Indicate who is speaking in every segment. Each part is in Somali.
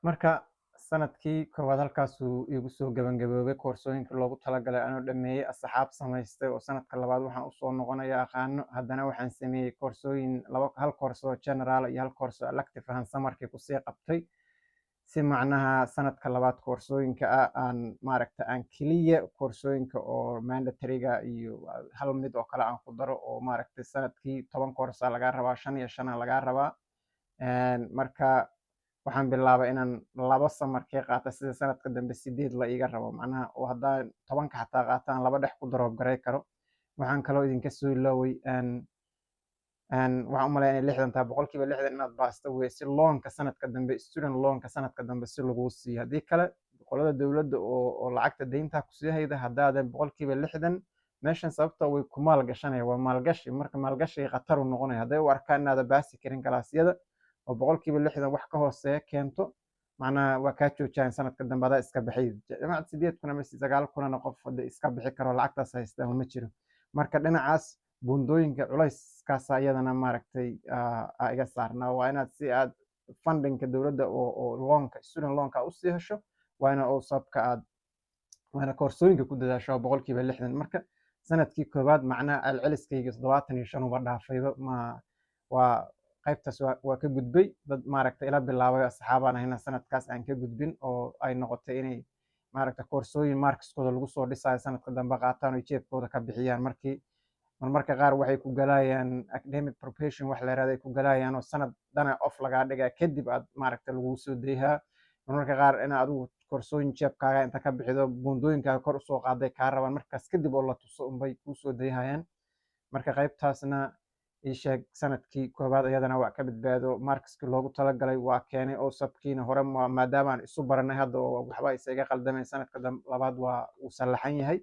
Speaker 1: marka sanadkii koowaad halkaasuu igu soo gabagaboobay koorsooyinkii loogu talagalay anoo dhameeyey asxaab samaystay oo sanadka labaad waxaan usoo noqonaya aqaano haddana waxaan sameeyey koorsooyin hal koorso general iyo hal koorso elective ahaan samarkii kusii qabtay si macnaha sanadka labaad koorsooyinka ah aan maaragta aan keliya koorsooyinka oo mandatoryga iyo hal mid oo kale aan ku daro oo maaragtay sanadkii 10 koorsa lagaa rabaa 5 iyo 5 lagaa rabaa marka waxaan bilaabay inaan 2 samarkii qaata sida sanadka dambe 8 la iga rabo macnaha oo haddaan 10ka xataa qaataan 2 dhex ku daroob garay karo waxaan kaloo idinka soo ilooway waxaan u maleynaya 60 boqolkiiba 60 inaad baasto wey si loonka sanadka dambe student loonka sanadka dambe si lagu siiyo haddii kale qolada dowladda oo lacagta deynta ku sii hayda haddaadan boqolkiiba 60 meeshan sababta way ku maalgashanaya waa maalgashi marka maalgashiga khatar u noqonaya hadday u arkaan inaada baasi karin galaasyada oo boqolkiiba 60 wax ka hooseeya keento macnaha waa kaa joojiyaan sanadka dambe adaa iska bixi jamacad 8 kun ama 9 kunana qof hadda iska bixi karo lacagtaas haysta ma jiro marka dhinacaas bundooyinka culayskaas iyadana maaragtay iga saarnaa waa inaad si aad fundingka dowladda oo loonka student loonka u sii hesho waa ina oo sabka aad waana koorsooyinka ku dadaasho boqolkiiba 60 marka sanadkii koowaad macnaha celceliskayga 75 uba dhaafayba ma waa qaybtaas waa ka gudbay dad maaragtay ila bilaabay asxaabaan ahayna sanadkaas aan ka gudbin oo ay noqotay inay maaragtay koorsooyin markiskooda lagu soo dhisayo sanadka dambe qaataan oo jeebkooda ka bixiyaan marmarka qaar waxay ku galayaan academic preparation wax la yiraahdo ay ku galayaan oo sanad dana off lagaa dhigaa kadib aad maaragtay lagu soo deeyaa marmarka qaar in adigu koorsooyin jeebkaaga inta ka bixido bundooyinkaaga kor usoo qaaday kaa rabaan markaas kadib oo la tuso unbay kuu soo deeyahayaan marka qaybtaasna ii sheeg sanadkii koowaad iyadana waa ka badbaado markiskii loogu talagalay waa keenay oo sabkiina hore maadaama aan isu baranay hadda oo waxba isaga qaldamay sanadka labaad waa uu sallaxan yahay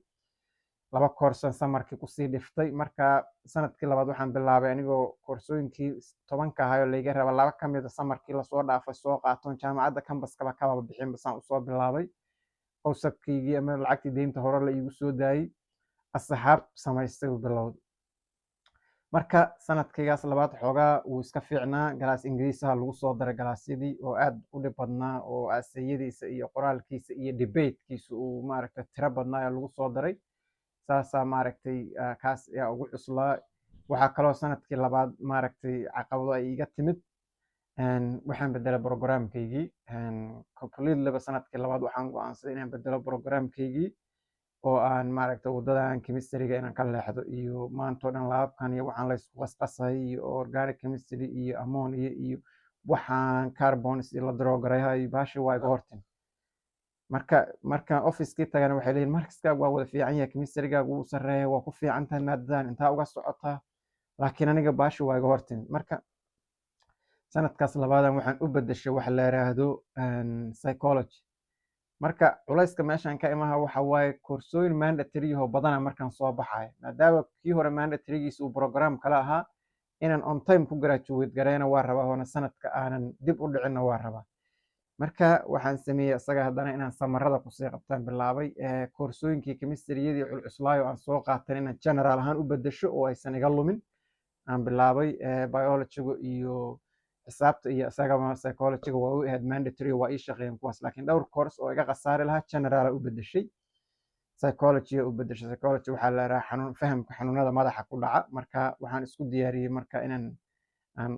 Speaker 1: 2 koorsan samarkii kusii dhiftay marka sanadkii labaad waxaan bilaabay anigoo koorsooyinkii 10ka ahaayoo layga raba 2 ka mid a samarkii lasoo dhaafay soo qaatoon jaamacadda kambaskaba kaba bixin basaan usoo bilaabay oo sabkaygii ama lacagtii deynta hore la iigu soo daayey asxaab samaystay uu bilowday marka sanadkaygaas labaad xoogaa wuu iska fiicnaa galaas ingiriisaha lagu soo daray galaasyadii oo aad u dhib badnaa oo asayadiisa iyo qoraalkiisa iyo debatekiisa uu maaragtay tiro badnaa ee lagu soo daray saasaa maaragtay kaas ayaa ugu cuslaa waxaa kaloo sanadkii labaad maaragtay caqabado ay iga timid waxaan bedelay programkaygii completelyba sanadkii labaad waxaan go'aansaday inaan bedelo programkaygii oo aan maaragtay waddadan chemistryga inaan ka leexdo iyo maantoo dhan laabkan iyo waxaan laysku qasqasay iyo organic chemistry iyo ammonia iyo waxaan carbons iyo la daroogareehay baashi waa iga hortin marka officekii tagana waxay leeyihin markiskaaga waa wada fiican yahay chemistrygaga wuu sarreeya waa ku fiican tahay maadadan intaa uga socotaa laakiin aniga baashi waa iga hortin marka sanadkaas labaadan waxaan u bedeshay wax la yiraahdo psychology marka culayska meeshan ka imaha waxa waaye koorsooyin mandatory oo badana markaan soo baxayo maadaama kii hore mandatorygiisa uu program kala ahaa inaan on time ku graduate gareena waa rabaa oona sanadka aanan dib u dhicinna waa rabaa marka waxaan sameeyey isaga haddana inaan samarada kusii qabtaan bilaabay koorsooyinkii chemistriyadii culcuslaayo aan soo qaatan inaan general ahaan u bedesho oo aysan iga lumin aan bilaabay biologyga iyo xisaabta iyo isagama psychologyga waa u ahayd mandatory waa ii shaqeeyeen kuwaas laakiin dhowr course oo iga khasaari lahaa general u bedeshay psychology u bedeshay psychology waxaa la yiraahdaa fahamka xanuunada madaxa ku dhaca marka waxaan isku diyaariyey marka inaan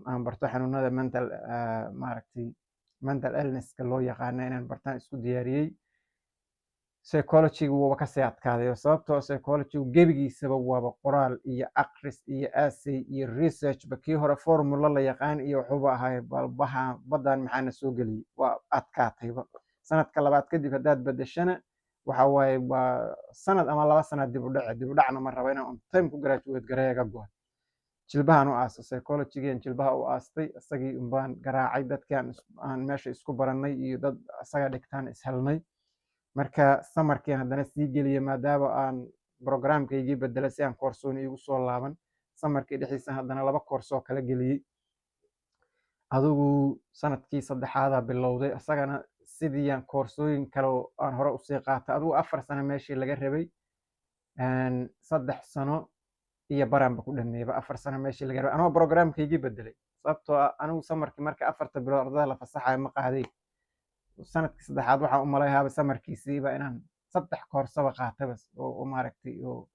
Speaker 1: aan barto xanuunada maaragtay mental illnesska loo yaqaano inaan bartaan isku diyaariyey psychologyga wuuba kasii adkaaday sababtoo psychologygu gebigiisaba waaba qoraal iyo aqris iyo essay iyo researchba kii hore formula la yaqaan iyo wuxuuba ahay balbaha badan maxaana soo geliyey waa adkaatayba sanadka labaad kadib haddaad bedeshana waxa waaye waa sanad ama 2 sanad dib u dhacna ma rabo inaan on time ku graduate gareega go'an jilbahan u aastay psychologygan jilbaha u aastay isagii unbaan garaacay dadkii aan meesha isku baranay iyo dad isaga dhigtaan ishelnay marka samarkii haddana sii geliyey maadaama aan programkaygii bedelay si aan koorsoon iigu soo laaban samarkii dhexdiisa haddana 2 koorsoo kala geliyey adigu sanadkii saddexaada bilowday isagana sidii aan koorsooyin kale aan hore usii qaatay adigu 4 sano meeshii laga rabay 3 sano iyo baranba ku dhameeyba 4 sano meeshii laga rabay anoo programkaygii bedelay sababtoo anigu samarkii marka 4 bilood ardada la fasaxayo ma qaaday sanadkii saddexaad waxaan u malayhaaba samarkiisiiba inaan 3 koorsaba qaatay bas oo maaragtay oo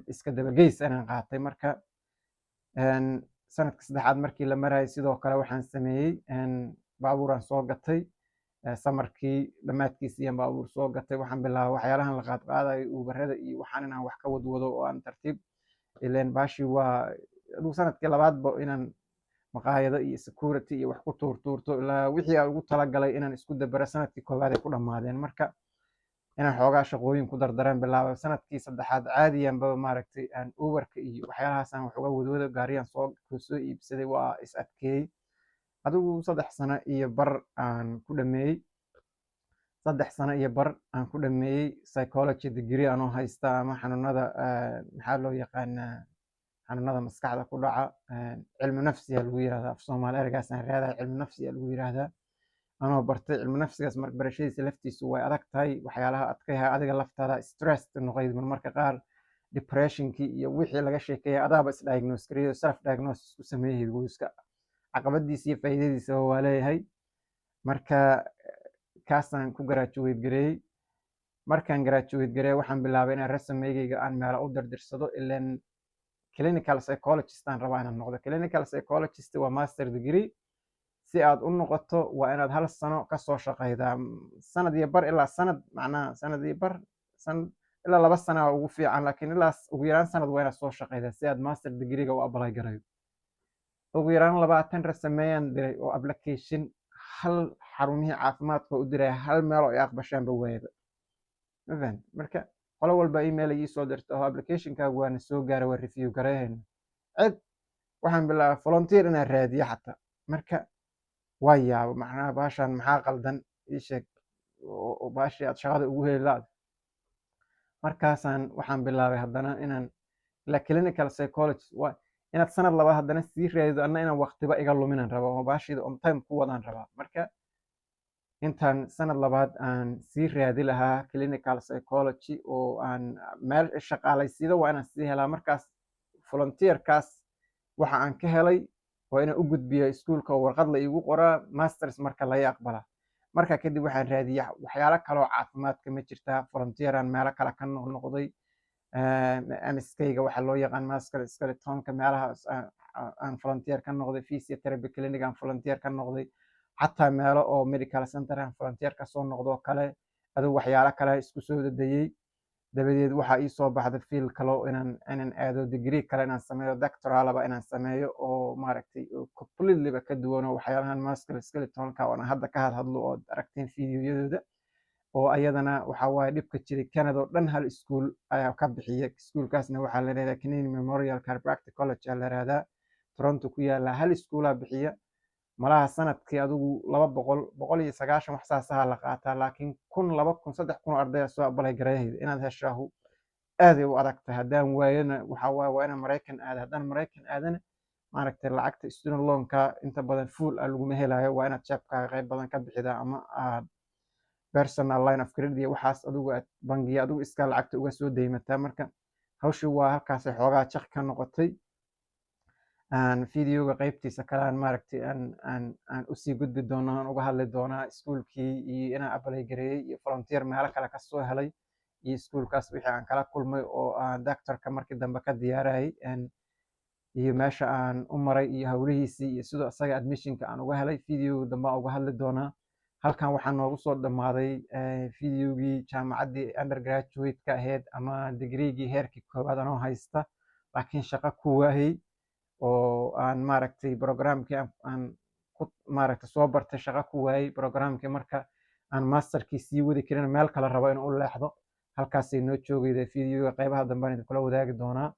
Speaker 1: iska dabageys inaan qaatay. Marka sanadkii saddexaad markii la marayay sidoo kale waxaan sameeyey baabuuraan soo gatay. samarkii dhammaadkiisii ayaan baabuur soo gatay. waxaan bilaabay waxyaalahan la qaadqaadayo uubarada iyo waxaan inaan wax ka wadwado oo aan tartiib ileen baashii waa aduu sanadkii labaadba inaan maqaayado iyo security iyo wax ku tuurtuurto ilaa wixii aan ugu talagalay inaan isku dabaro sanadkii koowaad ay ku dhammaadeen. Marka inaan xoogaa shaqooyin ku dardareen bilaabay. sanadkii saddexaad caadiyanba maaragtay aan uberka iyo waxyaalahaasaan wax uga wadwado. gaariyaan soo iibsaday, waa is adkeeyey. adigu 3 sano iyo bar aan ku dhameeyey. 3 sano iyo bar aan ku dhameeyey psychology degree anoo haysta ama xanuunada maxaa loo yaqaanaa xanuunada maskaxda ku dhaca. cilmi nafsiya lagu yirahdaa af Soomaali, ereygaasaan raadaya. cilmi nafsiya lagu yirahdaa anoo bartay. cilmi nafsigaas marka barashadiisa laftiisu way adag tahay. waxyaalaha adkayha adiga laftaada stress noqoyd marmarka qaar depressionkii iyo wixii laga sheekeeyay adaaba is diagnose gareeyo self diagnosis ku sameeyay goyska. caqabadiisa iyo faa'iidadiisa waa leeyahay. marka kaasaan ku graduate gareeyey. markaan graduate gareeyey waxaan bilaabay inaan resume-gayga aan meelo u dirdirsado ileen clinical psychologist aan rabaa inaan noqdo. clinical psychologist waa master degree. si aad u noqoto waa inaad 1 sano kasoo shaqaydaa. sanad iyo bar ilaa sanad, macnaha sanad iyo bar ilaa 2 sano ugu fiican, laakiin ilaa ugu yaraan sanad waa inaad soo shaqaydaa si aad master degree-ga u apply garayo. ugu yaraan 20 resume-yaan diray oo application hal xarumihii caafimaadka u diray hal meel oo ay aqbashaanba waayaba. ma fahamtay? marka qolo walba email ii soo dirta oo applicationkaagu waana soo gaaray, waa review garayhayna. cid waxaan bilaabay volunteer inaan raadiyo xataa. marka waa yaabo, macnaha baashaan maxaa qaldan ii sheeg oo baashii aad shaqada ugu heli lahayd. markaasaan waxaan bilaabay haddana inaan la clinical psychologist waa inaad sanad labaad haddana sii raadido, anna inaan waqtiba iga luminan rabo oo baashiida on time ku wadaan rabaa. marka intaan sanad labaad aan sii raadi lahaa clinical psychology oo aan meel shaqaalaysiido waa inaan sii helaa. markaas volunteerkaas waxa aan ka helay waa inaan u gudbiyo iskuulka oo warqad la iigu qoraa masters marka laga aqbalaa. marka kadib waxaan raadiyaa waxyaalo kaloo caafimaadka ma jirtaa. volunteeraan meelo kale ka noqday. MSK-ga waxaa loo yaqaan musculoskeletonka meelahaas aan volunteer ka noqday. physiotherapy clinic aan volunteer ka noqday. xataa meelo oo medical center aan volunteer ka soo noqdo kale. adigu waxyaalo kale isku soo dadayey. dabadeed waxaa ii soo baxda fiil kale inaan aado degree kale inaan sameeyo doctoralaba inaan sameeyo oo maaragtay completelyba ka duwan oo waxyaalahan musculoskeletonka oo aan hadda ka hadlo oo aragteen fiidiyoyadooda oo ayadana waxa waaye dhibka jiray Canada oo dhan hal iskuul ayaa ka bixiya. iskuulkaasna waxaa la yidhahdaa Canadian Memorial Chiropractic College la yidhahdaa. Toronto ku yaala hal iskuulaa bixiya. malaha sanadkii adigu 190 wax saasaha la qaataa, laakiin 1000 2000 3000 arday soo apply gareeyay inaad hesho aad ay u adag tahay. haddaan waayana waxa waaye waa inaan Mareykan aado. haddaan Mareykan aadana maaragtay lacagta student loan-ka inta badan full laguma helayo. waa inaad jeebkaaga qayb badan ka bixidaa ama aad personal line of credit iyo waxaas adigu aad bangiga adigu iska lacagta uga soo deymataa. marka hawshii waa halkaas xoogaa jaq ka noqotay. fideoga qaybtiisa kale aan maaragtay aan usii gudbi doonaa, aan uga hadli doonaa iskuulkii iyo inaan apply gareeyey iyo volunteer meelo kale ka soo helay iyo iskuulkaas wixii aan kala kulmay oo aan doctorka markii dambe ka diyaarayay iyo meesha aan u maray iyo hawlihiisii iyo sidoo asaga admissionka aan uga helay. fideoga dambe aan uga hadli doonaa. halkan waxaa noogu soo dhammaaday fideogii jaamacaddii undergraduate-ka ahayd ama degreegii heerkii koowaad anoo haysta laakiin shaqo ku waayey oo aan maaragtay programkii aan ku maaragtay soo bartay shaqo ku waayey programkii. marka aan masterkii sii wadi karin meel kale rabo inuu u leexdo. halkaasay noo joogayda fideoga qaybaha dambe aan idinkula wadaagi doonaa.